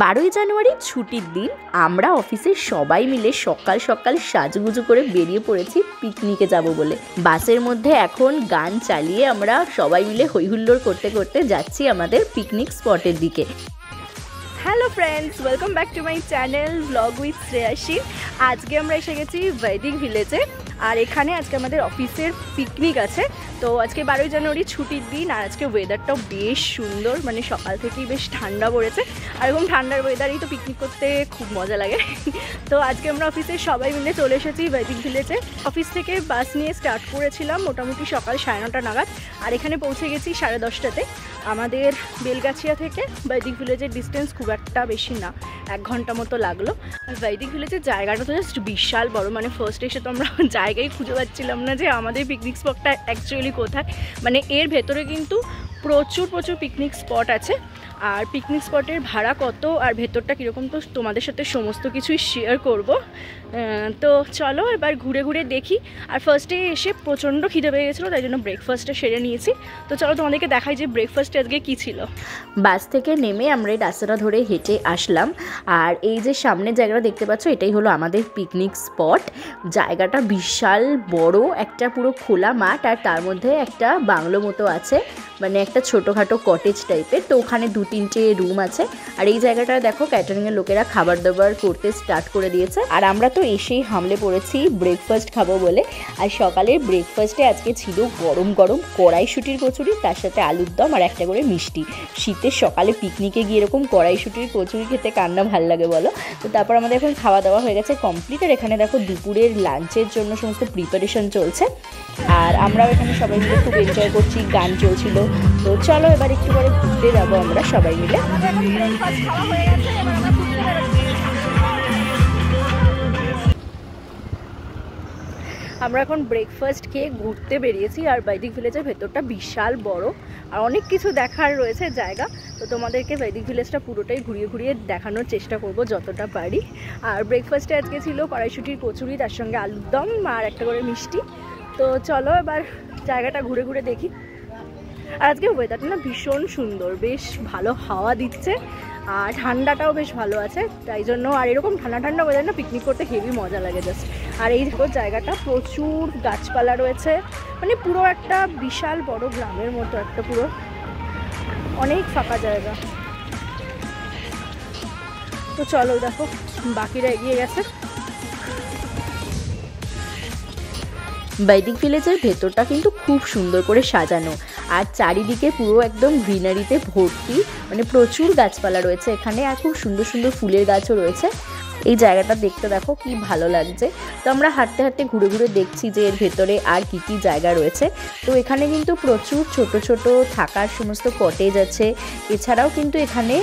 12ই জানুয়ারি ছুটির দিন আমরা অফিসের সবাই মিলে সকাল সকাল সাজুগুজু করে বেরিয়ে পড়েছি পিকনিকে যাব বলে। বাসের মধ্যে এখন গান চালিয়ে আমরা সবাই মিলে হইহুল্লোড় করতে করতে যাচ্ছি আমাদের পিকনিক স্পটের দিকে। Hello friends, welcome back to my channel vlog with Shreyasi. আজকে আমরা এসে গেছি বৈদিক ভিলেজে, আর এখানে আজকে আমাদের অফিসের পিকনিক আছে। তো আজকে 12ই জানুয়ারি ছুটির দিন, আর আজকে ওয়েদারটাও বেশ সুন্দর, মানে সকাল থেকেই বেশ ঠান্ডা পড়েছে, আর এরকম ঠান্ডার ওয়েদারেই তো পিকনিক করতে খুব মজা লাগে। তো আজকে আমরা অফিসের সবাই মিলে চলে এসেছি বৈদিক ভিলেজে। অফিস থেকে বাস নিয়ে স্টার্ট করেছিলাম মোটামুটি সকাল 9:30 নাগাদ, আর এখানে পৌঁছে গেছি 10:30টাতে। আমাদের বেলগাছিয়া থেকে বৈদিক ভিলেজের ডিস্টেন্স খুব একটা বেশি না, 1 ঘন্টা মতো লাগলো। আর বৈদিক ভিলেজের জায়গাটা তো জাস্ট বিশাল বড়, মানে ফার্স্ট এসে তো আমরা জায়গায় খুঁজে পাচ্ছিলাম না যে আমাদের পিকনিক স্পটটা অ্যাকচুয়ালি কোথায়। মানে এর ভেতরে কিন্তু প্রচুর পিকনিক স্পট আছে, আর পিকনিক স্পটের ভাড়া কত আর ভেতরটা কীরকম তো তোমাদের সাথে সমস্ত কিছুই শেয়ার করব। তো চলো এবার ঘুরে ঘুরে দেখি। আর ফার্স্টে এসে প্রচণ্ড খিদে পেয়ে গেছিলো, তাই জন্য ব্রেকফাস্টটা সেরে নিয়েছি। তো চলো তোমাদেরকে দেখাই যে ব্রেকফাস্টে আজকে কী ছিল। বাস থেকে নেমে আমরা এই রাস্তাটা ধরে হেঁটে আসলাম, আর এই যে সামনের জায়গাটা দেখতে পাচ্ছ এটাই হলো আমাদের পিকনিক স্পট। জায়গাটা বিশাল বড়, একটা পুরো খোলা মাঠ, আর তার মধ্যে একটা বাংলো মতো আছে, মানে একটা ছোটোখাটো কটেজ টাইপের। তো ওখানে 2-3টে রুম আছে, আর এই জায়গাটা দেখো ক্যাটারিংয়ের লোকেরা খাবার দাবার করতে স্টার্ট করে দিয়েছে। আর আমরা তো এসেই হামলে পড়েছি ব্রেকফাস্ট খাবো বলে। আর সকালের ব্রেকফাস্টে আজকে ছিল গরম গরম কড়াইশুঁটির কচুরি, তার সাথে আলুর দম আর একটা করে মিষ্টি। শীতের সকালে পিকনিকে গিয়ে এরকম কড়াইশুঁটির কচুরি খেতে কার না ভাল লাগে বলো। তো তারপর আমাদের এখন খাওয়া দাওয়া হয়ে গেছে কমপ্লিট, আর এখানে দেখো দুপুরের লাঞ্চের জন্য সমস্ত প্রিপারেশন চলছে, আর আমরাও এখানে সবাই মিলে খুব এনজয় করছি, গান চলছিল। তো চলো এবার একটু পরে ঘুরতে যাবো আমরা সবাই মিলে। আমরা এখন ব্রেকফাস্ট খেয়ে ঘুরতে বেরিয়েছি, আর বৈদিক ভিলেজের ভেতরটা বিশাল বড়, আর অনেক কিছু দেখার রয়েছে জায়গা। তো তোমাদেরকে বৈদিক ভিলেজটা পুরোটাই ঘুরিয়ে ঘুরিয়ে দেখানোর চেষ্টা করব যতটা পারি। আর ব্রেকফাস্টে আজকে ছিল কড়াইশুঁটির কচুরি, তার সঙ্গে আলুর দম আর একটা করে মিষ্টি। তো চলো এবার জায়গাটা ঘুরে ঘুরে দেখি। আর আজকে ওয়েদারটা না ভীষণ সুন্দর, বেশ ভালো হাওয়া দিচ্ছে, আর ঠান্ডাটাও বেশ ভালো আছে, তাই জন্য আর এরকম ঠান্ডা ঠান্ডা ওয়েদার না পিকনিক করতে হেভি মজা লাগে জাস্ট। আর এই জায়গাটা প্রচুর গাছপালা রয়েছে, মানে পুরো একটা বিশাল বড় গ্রামের মতো, একটা পুরো অনেক ফাঁকা জায়গা। তো চলো দেখো বাকিরা এগিয়ে গেছে। বৈদিক ভিলেজের ভেতরটা কিন্তু খুব সুন্দর করে সাজানো, আর চারিদিকে পুরো একদম গ্রিনারিতে ভর্তি, মানে প্রচুর গাছপালা রয়েছে এখানে, আর খুব সুন্দর সুন্দর ফুলের গাছও রয়েছে। এই জায়গাটা দেখতে দেখো কি ভালো লাগছে। তো আমরা হাঁটতে হাঁটতে ঘুরে ঘুরে দেখছি যে এর ভেতরে আর কি কি জায়গা রয়েছে। তো এখানে কিন্তু প্রচুর ছোট ছোট থাকার সমস্ত কটেজ আছে, এছাড়াও কিন্তু এখানে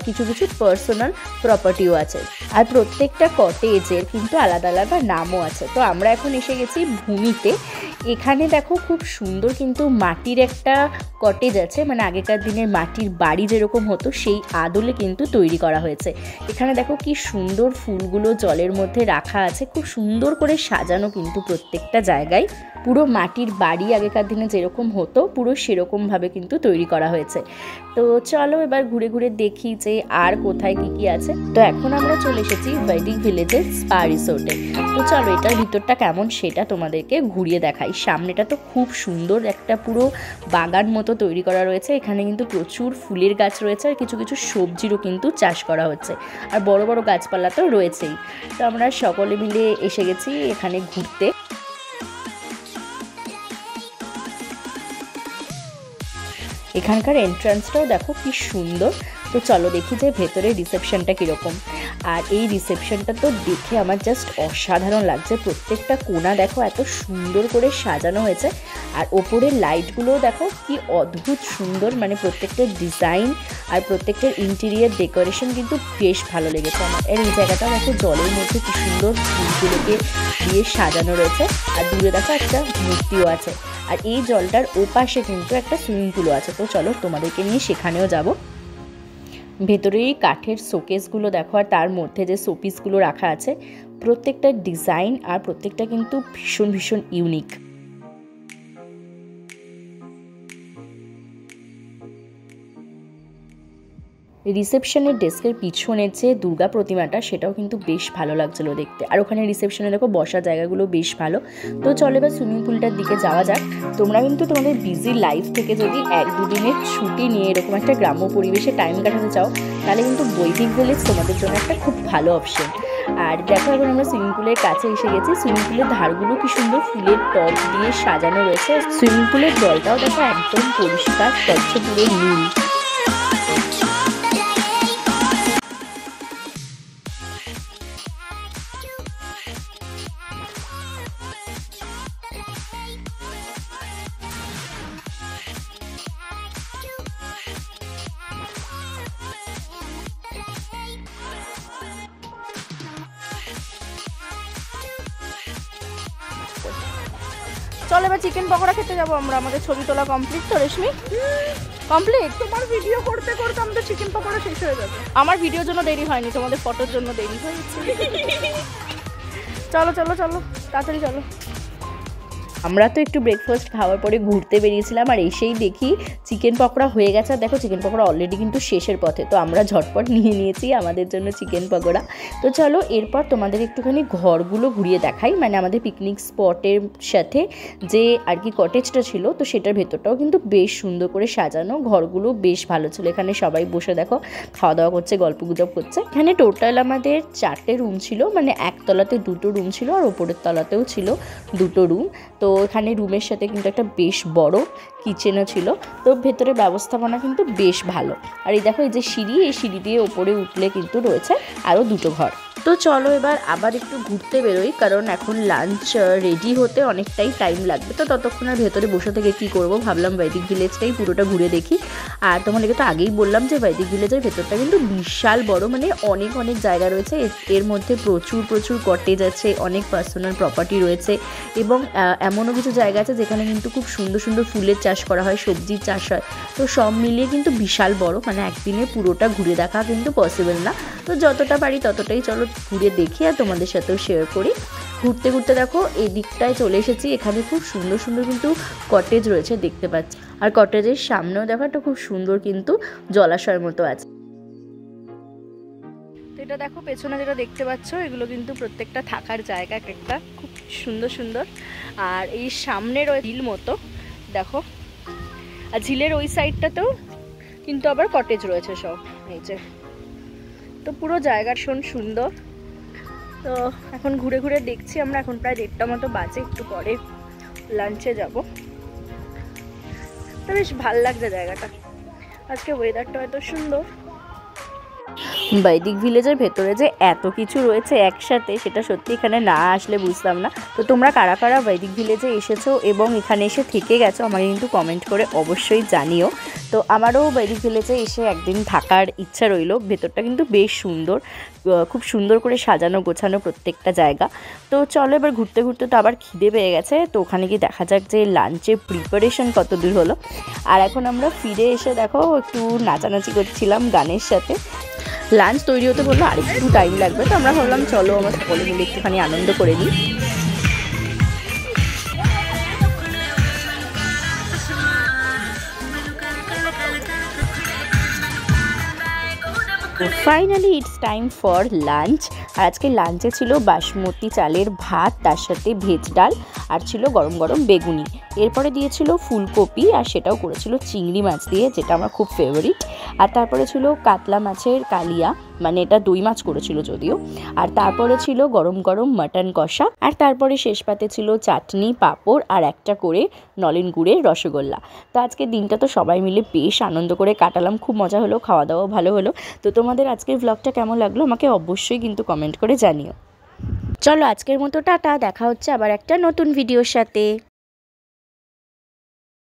কিছু কিছু পার্সোনাল প্রপার্টিও আছে, আর প্রত্যেকটা কটেজের কিন্তু আলাদা আলাদা নামও আছে। তো আমরা এখন এসে গেছি ভূমিতে। এখানে দেখো খুব সুন্দর কিন্তু মাটির একটা কটেজ আছে, মানে আগেকার দিনের মাটির বাড়ি যেরকম হতো সেই আদলে কিন্তু তৈরি করা হয়েছে। এখানে দেখো কি সুন্দর ফুলগুলো জলের মধ্যে রাখা আছে, খুব সুন্দর করে সাজানো কিন্তু প্রত্যেকটা জায়গায়। পুরো মাটির বাড়ি আগেকার দিনে যেরকম হতো পুরো সেরকমভাবে কিন্তু তৈরি করা হয়েছে। তো চলো এবার ঘুরে ঘুরে দেখি যে আর কোথায় কি কি আছে। তো এখন আমরা চলে এসেছি বৈদিক ভিলেজের স্পা রিসোর্টে। তো চলো এটার ভিতরটা কেমন সেটা তোমাদেরকে ঘুরিয়ে দেখাই। সামনেটা তো খুব সুন্দর একটা পুরো বাগান মতো তৈরি করা রয়েছে, এখানে কিন্তু প্রচুর ফুলের গাছ রয়েছে, আর কিছু কিছু সবজিরও কিন্তু চাষ করা হচ্ছে, আর বড় বড় গাছপালা তো রয়েছেই। তো আমরা সকলে মিলে এসে গেছি এখানে ঘুরতে। এখানকার এন্ট্রান্সটাও দেখো কি সুন্দর। তো চলো দেখি যে ভেতরে রিসেপশনটা কীরকম। আর এই রিসেপশনটা তো দেখে আমার জাস্ট অসাধারণ লাগছে, প্রত্যেকটা কোণা দেখো এত সুন্দর করে সাজানো হয়েছে, আর ওপরের লাইটগুলোও দেখো কি অদ্ভুত সুন্দর, মানে প্রত্যেকটা ডিজাইন আর প্রত্যেকটার ইন্টেরিয়ার ডেকোরেশন কিন্তু বেশ ভালো লেগেছে আমার। আর এই জায়গাটা দেখো জলের মধ্যে কি সুন্দর ফুলগুলোকে দিয়ে সাজানো রয়েছে, আর দূরে দেখো একটা মূর্তিও আছে, আর এই জলটার ওপাশে কিন্তু একটা সুইমিং পুলও আছে। তো চলো তোমাদেরকে নিয়ে সেখানেও যাব। ভেতরে এই কাঠের শোকেসগুলো দেখো, আর তার মধ্যে যে শোপিসগুলো রাখা আছে প্রত্যেকটা ডিজাইন আর প্রত্যেকটা কিন্তু ভীষণ ভীষণ ইউনিক। রিসেপশনের ডেস্কের পিছনের যে দুর্গা প্রতিমাটা সেটাও কিন্তু বেশ ভালো লাগছিলো দেখতে। আর ওখানে রিসেপশনে দেখো বসার জায়গাগুলো বেশ ভালো। তো চলো এবার সুইমিং পুলটার দিকে যাওয়া যাক। তোমরা কিন্তু তোমাদের বিজি লাইফ থেকে যদি 1-2 দিনের ছুটি নিয়ে এরকম একটা গ্রাম্য পরিবেশে টাইম কাটাতে চাও তাহলে কিন্তু বৈদিক ভিলেজ তোমাদের জন্য একটা খুব ভালো অপশন। আর দেখো এখন আমরা সুইমিং পুলের কাছে এসে গেছি। সুইমিং পুলের ধারগুলো কি সুন্দর ফুলের টব দিয়ে সাজানো রয়েছে। সুইমিং পুলের জলটাও দেখো একদম পরিষ্কার স্বচ্ছ পুরো নীল। চল এবার চিকেন পকোড়া খেতে যাবো আমরা। আমাদের ছবি তোলা কমপ্লিট তো রেশমি? কমপ্লিট। তোমার ভিডিও করতে করতে আমাদের চিকেন পকোড়া শেষ হয়ে যাবে। আমার ভিডিওর জন্য দেরি হয়নি, তোমাদের ফটোর জন্য দেরি হয়েছে। চলো চলো চলো তাড়াতাড়ি চলো। আমরা তো একটু ব্রেকফাস্ট খাওয়ার পরে ঘুরতে বেরিয়েছিলাম আর এসেই দেখি চিকেন পকোড়া হয়ে গেছে। আর দেখো চিকেন পকোড়া অলরেডি কিন্তু শেষের পথে, তো আমরা ঝটপট নিয়ে নিয়েছি আমাদের জন্য চিকেন পকোড়া। তো চলো এরপর তোমাদের একটুখানি ঘরগুলো ঘুরিয়ে দেখাই, মানে আমাদের পিকনিক স্পটের সাথে যে আর কি কটেজটা ছিল তো সেটার ভেতরটাও কিন্তু বেশ সুন্দর করে সাজানো, ঘরগুলো বেশ ভালো ছিল। এখানে সবাই বসে দেখো খাওয়া দাওয়া করছে, গল্প গুজব করছে। এখানে টোটাল আমাদের 4টে রুম ছিল, মানে একতলাতে 2টো রুম ছিল আর ওপরের তলাতেও ছিল 2টো রুম। তো এখানে রুমের সাথে কিন্তু একটা বেশ বড় কিচেনও ছিল। তো ভেতরে ব্যবস্থাপনা কিন্তু বেশ ভালো। আর এই দেখো এই যে সিঁড়ি, এই সিঁড়ি দিয়ে ওপরে উঠলে কিন্তু রয়েছে আরও 2টো ঘর। তো চলো এবার আবার একটু ঘুরতে বেরোই, কারণ এখন লাঞ্চ রেডি হতে অনেকটাই টাইম লাগবে। তো ততক্ষণ আর ভেতরে বসে থেকে কী করবো, ভাবলাম বৈদিক ভিলেজটাই পুরোটা ঘুরে দেখি। আর তোমাদেরকে তো আগেই বললাম যে বৈদিক ভিলেজের ভেতরটা কিন্তু বিশাল বড়, মানে অনেক অনেক জায়গা রয়েছে। এর মধ্যে প্রচুর প্রচুর কটেজ আছে, অনেক পার্সোনাল প্রপার্টি রয়েছে এবং এমনও কিছু জায়গা আছে যেখানে কিন্তু খুব সুন্দর সুন্দর ফুলের চাষ করা হয়, সবজির চাষ হয়। তো সব মিলিয়ে কিন্তু বিশাল বড়, মানে একদিনে পুরোটা ঘুরে দেখা কিন্তু পসিবল না। তো যতটা পারি ততটাই চলো ঘুরে দেখি আর তোমাদের সাথেও শেয়ার করি। ঘুরতে ঘুরতে দেখো এই দিকটায় চলে এসেছি। এখানে খুব সুন্দর সুন্দর কিন্তু কটেজ রয়েছে দেখতে পাচ্ছি। আর কটেজের সামনেও দেখো একটা খুব সুন্দর কিন্তু জলাশয়ের মতো আছে। তো এটা দেখো পেছনে যেটা দেখতে পাচ্ছ এগুলো কিন্তু প্রত্যেকটা থাকার জায়গা, একটা খুব সুন্দর সুন্দর। আর এই সামনের ওই ঝিল মতো দেখো, আর ঝিলের ওই সাইডটাতেও কিন্তু আবার কটেজ রয়েছে সব এই যে। তো পুরো জায়গা ভীষণ সুন্দর। তো এখন ঘুরে ঘুরে দেখছি আমরা। এখন প্রায় 1:30 মতো বাজে, একটু পরে লাঞ্চে যাব। তো বেশ ভাল লাগছে জায়গাটা, আজকে ওয়েদারটা এত সুন্দর। বৈদিক ভিলেজের ভেতরে যে এত কিছু রয়েছে একসাথে, সেটা সত্যি এখানে না আসলে বুঝতাম না। তো তোমরা কারা কারা বৈদিক ভিলেজে এসেছো এবং এখানে এসে থেকে গেছো আমাকে কিন্তু কমেন্ট করে অবশ্যই জানিও। তো আমারও বৈদিক ভিলেজে এসে একদিন থাকার ইচ্ছা রইল। ভেতরটা কিন্তু বেশ সুন্দর, খুব সুন্দর করে সাজানো গোছানো প্রত্যেকটা জায়গা। তো চলো এবার ঘুরতে ঘুরতে তো আবার খিদে পেয়ে গেছে, তো ওখানে গিয়ে দেখা যাক যে লাঞ্চের প্রিপারেশন কত দূর হলো। আর এখন আমরা ফিরে এসে দেখো একটু নাচানাচি করছিলাম গানের সাথে। লাঞ্চ তৈরি হতে বললো আর একটু টাইম লাগবে, তো আমরা ভাবলাম চলো আমরা সকলে মিলে একটুখানি আনন্দ করে নিই। Finally it's time for lunch. আর আজকে লাঞ্চে ছিল বাসমতি চালের ভাত, তার সাথে ভেজ ডাল, আর ছিল গরম গরম বেগুনি। এরপরে দিয়েছিল ফুলকপি, আর সেটাও করেছিল চিংড়ি মাছ দিয়ে, যেটা আমার খুব ফেভারিট। আর তারপরে ছিল কাতলা মাছের কালিয়া, মানে এটা দই মাছ করেছিল যদিও। আর তারপরে ছিল গরম গরম মাটন কষা। আর তারপরে শেষ পাতে ছিল চাটনি, পাঁপড় আর একটা করে নলেন গুড়ের রসগোল্লা। তো আজকের দিনটা তো সবাই মিলে বেশ আনন্দ করে কাটালাম, খুব মজা হলো, খাওয়া দাওয়াও ভালো হলো। তো তোমাদের আজকের ব্লগটা কেমন লাগলো আমাকে অবশ্যই কিন্তু কমেন্ট করে জানিও। চলো আজকের মতো টাটা, দেখা হচ্ছে আবার একটা নতুন ভিডিওর সাথে।